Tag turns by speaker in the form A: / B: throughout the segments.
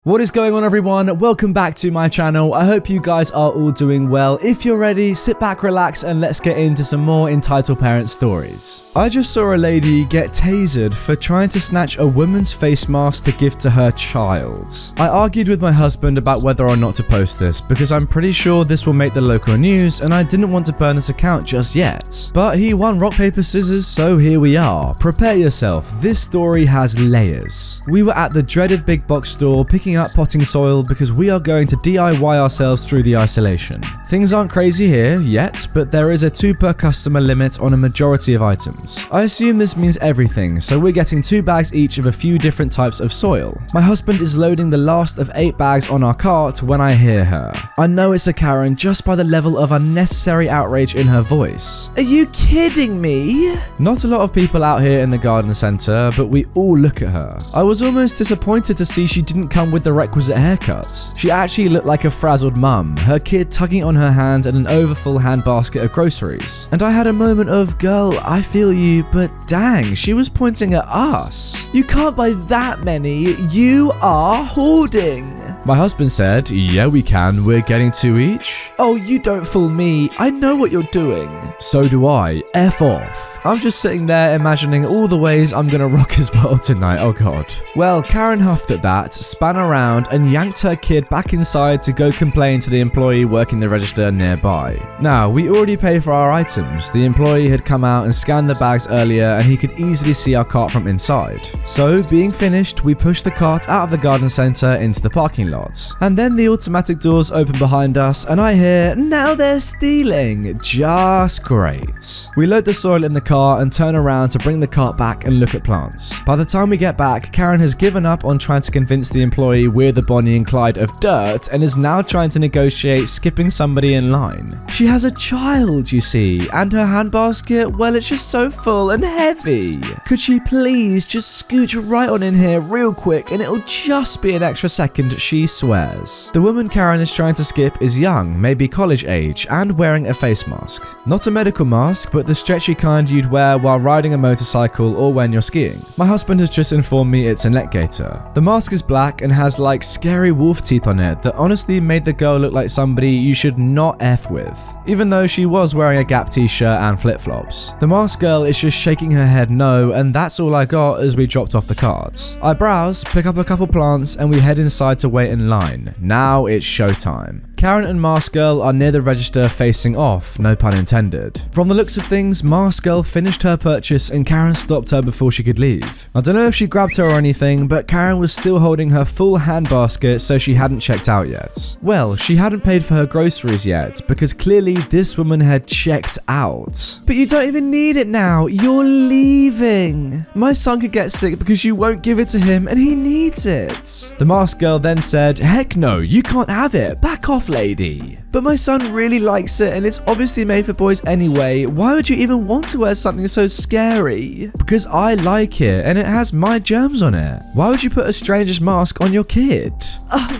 A: What is going on, everyone? Welcome back to my channel. I hope you guys are all doing well. If you're ready, sit back, relax, and let's get into some more entitled parent stories. I just saw a lady get tasered for trying to snatch a woman's face mask to give to her child. I argued with my husband about whether or not to post this because I'm pretty sure this will make the local news and I didn't want to burn this account just yet. But he won rock, paper, scissors, so here we are. Prepare yourself. This story has layers. We were at the dreaded big box store picking up potting soil because we are going to DIY ourselves through the isolation. Things aren't crazy here yet, but there is a 2 per customer limit on a majority of items. I assume this means everything, so we're getting 2 bags each of a few different types of soil. My husband is loading the last of 8 bags on our cart when I hear her. I know it's a Karen just by the level of unnecessary outrage in her voice. Are you kidding me? Not a lot of people out here in the garden centre, but we all look at her. I was almost disappointed to see she didn't come with the requisite haircut. She actually looked like a frazzled mum, her kid tugging on her hand and an overfull handbasket of groceries. And I had a moment of, girl, I feel you, but dang, she was pointing at us. You can't buy that many, you are hoarding. My husband said, yeah we can, we're getting 2 each. Oh, you don't fool me, I know what you're doing. So do I, F off. I'm just sitting there imagining all the ways I'm gonna rock his world tonight, oh god. Well, Karen huffed at that, span around and yanked her kid back inside to go complain to the employee working the register nearby. Now, we already pay for our items. The employee had come out and scanned the bags earlier and he could easily see our cart from inside. So, being finished, we pushed the cart out of the garden centre into the parking lot. And then the automatic doors open behind us and I hear, now they're stealing. Just great. We load the soil in the car and turn around to bring the cart back and look at plants. By the time we get back, Karen has given up on trying to convince the employee we're the Bonnie and Clyde of dirt and is now trying to negotiate skipping somebody in line. She has a child, you see, and her handbasket, well, it's just so full and heavy. Could she please just scooch right on in here real quick and it'll just be an extra second, she swears. The woman Karen is trying to skip is young, maybe college age, and wearing a face mask. Not a medical mask, but the stretchy kind you'd wear while riding a motorcycle or when you're skiing. My husband has just informed me it's a neck gaiter. The mask is black and has like scary wolf teeth on it that honestly made the girl look like somebody you should not F with, even though she was wearing a Gap t-shirt and flip-flops. The mask girl is just shaking her head no, and that's all I got as we dropped off the cart. I browse, pick up a couple plants, and we head inside to wait in line. Now it's showtime. Karen and Mask Girl are near the register facing off, no pun intended. From the looks of things, Mask Girl finished her purchase and Karen stopped her before she could leave. I don't know if she grabbed her or anything, but Karen was still holding her full handbasket, so she hadn't checked out yet. Well, she hadn't paid for her groceries yet, because clearly this woman had checked out. But you don't even need it now, you're leaving. My son could get sick because you won't give it to him and he needs it. The Mask Girl then said, heck no, you can't have it, back off lady. But my son really likes it and it's obviously made for boys anyway. Why would you even want to wear something so scary? Because I like it and it has my germs on it. Why would you put a stranger's mask on your kid?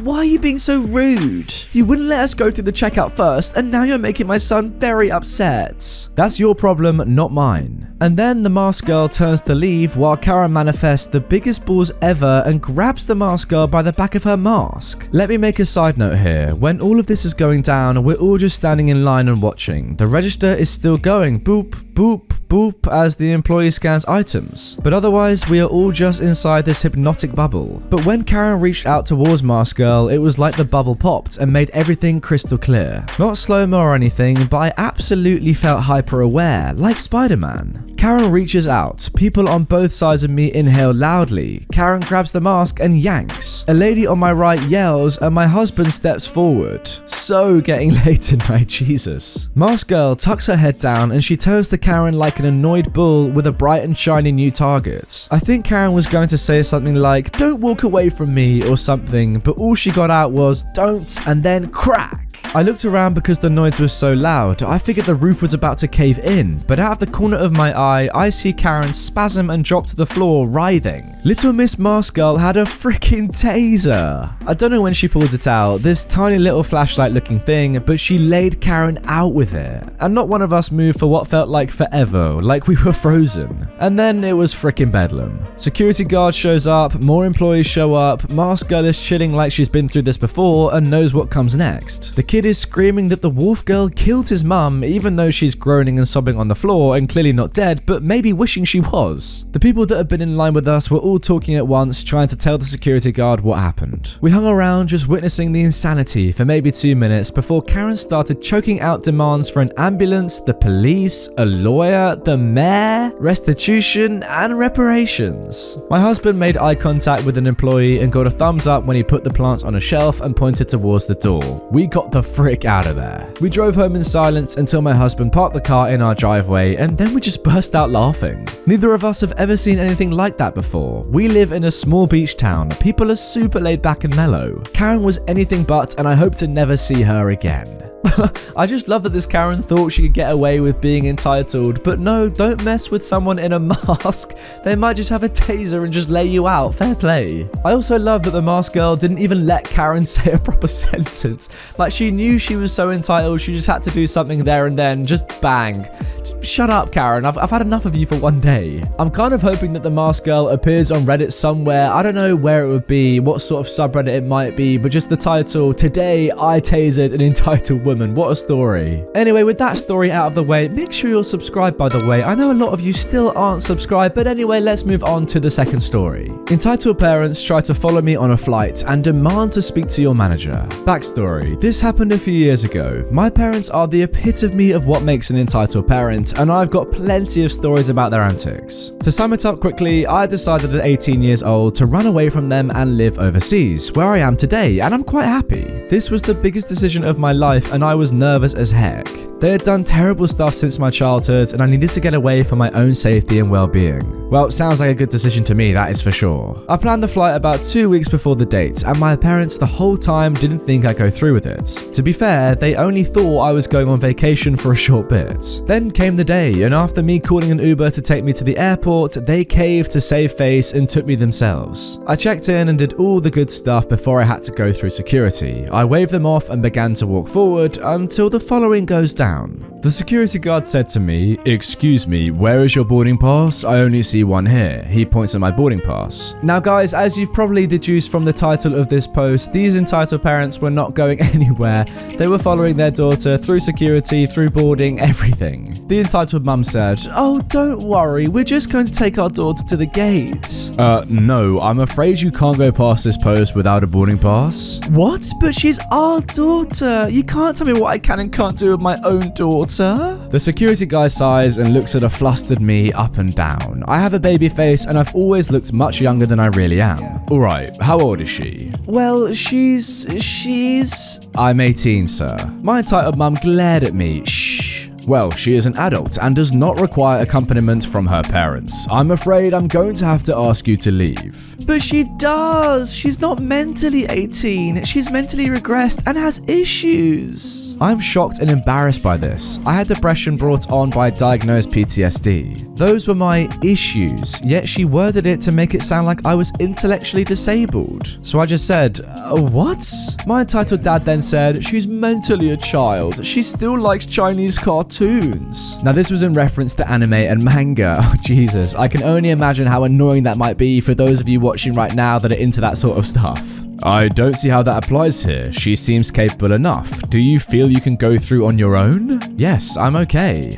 A: Why are you being so rude? You wouldn't let us go through the checkout first and now you're making my son very upset. That's your problem, not mine. And then the mask girl turns to leave while Karen manifests the biggest balls ever and grabs the mask girl by the back of her mask. Let me make a side note here. When all of this is going down, we're all just standing in line and watching. The register is still going boop, boop, boop as the employee scans items. But otherwise, we are all just inside this hypnotic bubble. But when Karen reached out towards Mask Girl, it was like the bubble popped and made everything crystal clear. Not slow-mo or anything, but I absolutely felt hyper-aware, like Spider-Man. Karen reaches out. People on both sides of me inhale loudly. Karen grabs the mask and yanks. A lady on my right yells and my husband steps forward. So getting late tonight, Jesus. Mask Girl tucks her head down and she turns to Karen like an annoyed bull with a bright and shiny new target. I think Karen was going to say something like, don't walk away from me or something, but all she got out was, don't, and then crack. I looked around because the noise was so loud. I figured the roof was about to cave in, but out of the corner of my eye, I see Karen spasm and drop to the floor, writhing. Little Miss Mask Girl had a freaking taser. I don't know when she pulled it out, this tiny little flashlight looking thing, but she laid Karen out with it. And not one of us moved for what felt like forever, like we were frozen. And then it was freaking bedlam. Security guard shows up, more employees show up, Mask Girl is chilling like she's been through this before and knows what comes next. The kid is screaming that the wolf girl killed his mum, even though she's groaning and sobbing on the floor and clearly not dead, but maybe wishing she was. The people that had been in line with us were all talking at once, trying to tell the security guard what happened. We hung around just witnessing the insanity for maybe 2 minutes before Karen started choking out demands for an ambulance, the police, a lawyer, the mayor, restitution, and reparations. My husband made eye contact with an employee and got a thumbs up when he put the plants on a shelf and pointed towards the door. We got the frick out of there. We drove home in silence until my husband parked the car in our driveway, and then we just burst out laughing. Neither of us have ever seen anything like that before. We live in a small beach town. People are super laid back and mellow. Karen was anything but, and I hope to never see her again. I just love that this Karen thought she could get away with being entitled, but no, don't mess with someone in a mask. They might just have a taser and just lay you out. Fair play. I also love that the mask girl didn't even let Karen say a proper sentence. Like, she knew she was so entitled, she just had to do something there and then, just bang. Shut up, Karen. I've had enough of you for one day. I'm kind of hoping that the mask girl appears on Reddit somewhere. I don't know where it would be, what sort of subreddit it might be, but just the title, "Today I Tasered an Entitled Woman." What a story. Anyway, with that story out of the way, make sure you're subscribed, by the way. I know a lot of you still aren't subscribed, but anyway, let's move on to the second story. Entitled parents try to follow me on a flight and demand to speak to your manager. Backstory. This happened a few years ago. My parents are the epitome of what makes an entitled parent, and I've got plenty of stories about their antics. To sum it up quickly, I decided at 18 years old to run away from them and live overseas, where I am today, and I'm quite happy. This was the biggest decision of my life, and I was nervous as heck. They had done terrible stuff since my childhood, and I needed to get away for my own safety and well-being. Well, sounds like a good decision to me, that is for sure. I planned the flight about 2 weeks before the date, and my parents the whole time didn't think I'd go through with it. To be fair, they only thought I was going on vacation for a short bit. Then came the day, and after me calling an Uber to take me to the airport, they caved to save face and took me themselves. I checked in and did all the good stuff before I had to go through security. I waved them off and began to walk forward until the following goes down. The security guard said to me, "Excuse me, where is your boarding pass? I only see one here." He points at my boarding pass. Now guys, as you've probably deduced from the title of this post, these entitled parents were not going anywhere. They were following their daughter through security, through boarding, everything. The entitled mum said, "Oh, don't worry, we're just going to take our daughter to the gate." No, I'm afraid you can't go past this post without a boarding pass." "What? But she's our daughter. You can't tell me what I can and can't do with my own daughter." The security guy sighs and looks at a flustered me up and down. I have a baby face and I've always looked much younger than I really am. "Alright, how old is she?" "Well, she's... "I'm 18, sir." My entitled mum glared at me. "Shh. Well, she is an adult and does not require accompaniment from her parents. I'm afraid I'm going to have to ask you to leave." "But she does. She's not mentally 18. She's mentally regressed and has issues." I'm shocked and embarrassed by this. I had depression brought on by diagnosed PTSD. Those were my issues, yet she worded it to make it sound like I was intellectually disabled. So I just said, "What?" My entitled dad then said, "She's mentally a child. She still likes Chinese cartoons." Now this was in reference to anime and manga. Oh Jesus, I can only imagine how annoying that might be for those of you watching right now that are into that sort of stuff. "I don't see how that applies here. She seems capable enough. Do you feel you can go through on your own?" "Yes, I'm okay."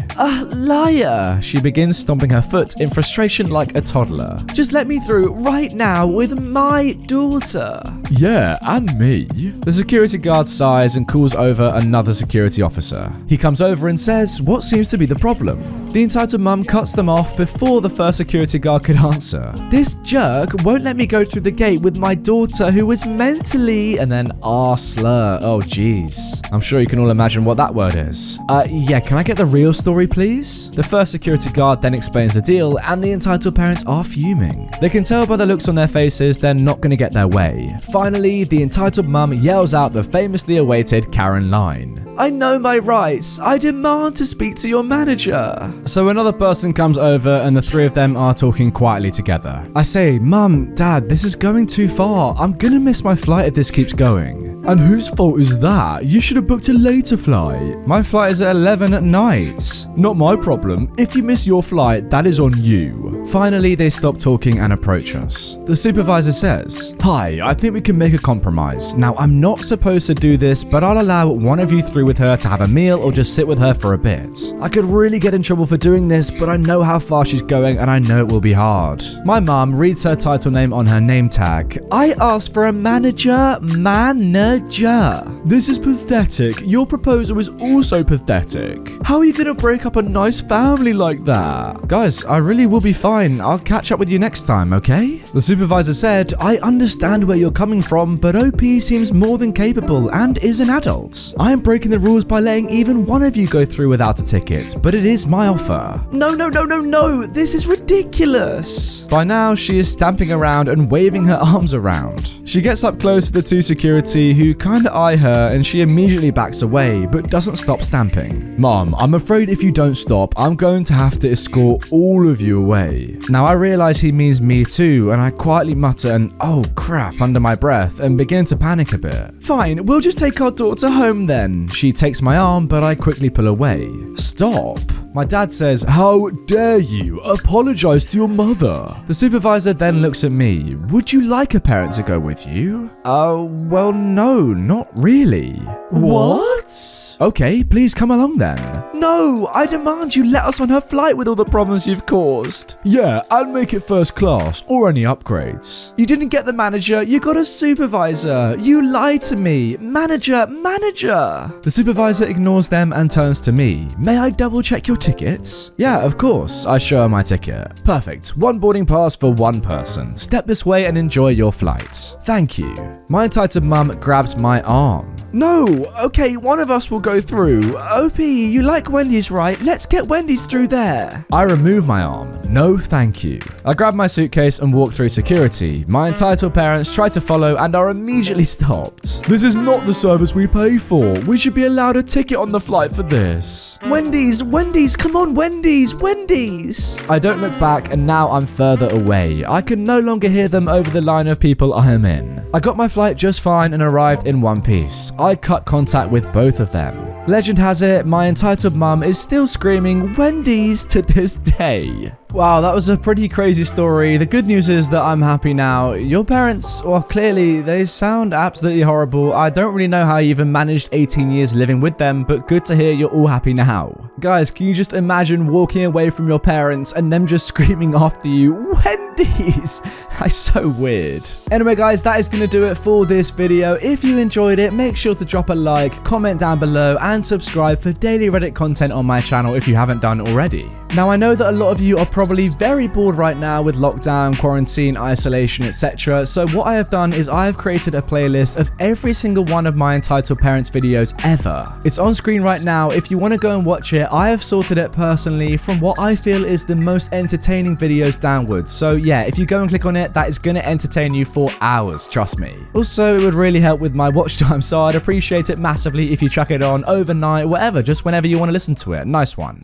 A: Liar." She begins stomping her foot in frustration like a toddler. "Just let me through right now with my daughter." "Yeah, and me." The security guard sighs and calls over another security officer. He comes over and says, "What seems to be the problem?" The entitled mum cuts them off before the first security guard could answer. This jerk won't let me go through the gate with my daughter who is mentally, and then slur. Oh jeez. I'm sure you can all imagine what that word is. Yeah, can I get the real story please? The first security guard then explains the deal and the entitled parents are fuming. They can tell by the looks on their faces they're not gonna get their way. Finally, the entitled mum yells out the famously awaited Karen line. I know my rights. I demand to speak to your manager. So another person comes over and the three of them are talking quietly together. I say, Mum, Dad, this is going too far. I'm gonna miss my flight if this keeps going. And whose fault is that? You should have booked a later flight. My flight is at 11 at night. Not my problem. If you miss your flight, that is on you. Finally, they stop talking and approach us. The supervisor says, Hi, I think we can make a compromise. Now, I'm not supposed to do this, but I'll allow one of you three with her to have a meal or just sit with her for a bit. I could really get in trouble for doing this, but I know how far she's going and I know it will be hard. My mum reads her title name on her name tag. I asked for a manager. This is pathetic. Your proposal is also pathetic. How are you gonna break up a nice family like that? Guys, I really will be fine. I'll catch up with you next time, okay? The supervisor said, I understand where you're coming from, but OP seems more than capable and is an adult. I am breaking the rules by letting even one of you go through without a ticket, but it is my offer. No, this is ridiculous. By now, she is stamping around and waving her arms around. She gets up close to the two security who kinda eye her and she immediately backs away but doesn't stop stamping. Mom, I'm afraid if you don't stop, I'm going to have to escort all of you away. Now I realize he means me too and I quietly mutter an oh crap under my breath and begin to panic a bit. Fine, we'll just take our daughter home then. She takes my arm but I quickly pull away. Stop. My dad says, how dare you? Apologize to your mother. The supervisor then looks at me. Would you like a parent to go with you? Well, no, not really. What? Okay, please come along then. No, I demand you let us on her flight with all the problems you've caused. Yeah, and make it first class or any upgrades. You didn't get the manager, you got a supervisor. You lied to me. Manager. The supervisor ignores them and turns to me. May I double check your tickets? Yeah, of course. I show her my ticket. Perfect. One boarding pass for one person. Step this way and enjoy your flight. Thank you. My entitled mum grabs my arm. No, okay, one of us will go through. OP, you like Wendy's, right? Let's get Wendy's through there. I remove my arm. No, thank you. I grab my suitcase and walk through security. My entitled parents try to follow and are immediately stopped. This is not the service we pay for. We should be allowed a ticket on the flight for this. Wendy's, come on, Wendy's. I don't look back and now I'm further away. I can no longer hear them over the line of people I am in. I got my flight just fine and arrived in one piece. I cut contact with both of them. Legend has it, my entitled mum is still screaming Wendy's to this day. Wow, that was a pretty crazy story. The good news is that I'm happy now. Your parents, well, clearly, they sound absolutely horrible. I don't really know how you even managed 18 years living with them, but good to hear you're all happy now. Guys, can you just imagine walking away from your parents and them just screaming after you, Wendy's? That's so weird. Anyway, guys, that is going to do it for this video. If you enjoyed it, make sure to drop a like, comment down below, and subscribe for daily Reddit content on my channel if you haven't done already. Now, I know that a lot of you are probably very bored right now with lockdown, quarantine, isolation, etc. So what I have done is I have created a playlist of every single one of my Entitled Parents videos ever. It's on screen right now. If you want to go and watch it, I have sorted it personally from what I feel is the most entertaining videos downwards. So yeah, if you go and click on it, that is going to entertain you for hours, trust me. Also, it would really help with my watch time, so I'd appreciate it massively if you chuck it on overnight, whatever, just whenever you want to listen to it. Nice one.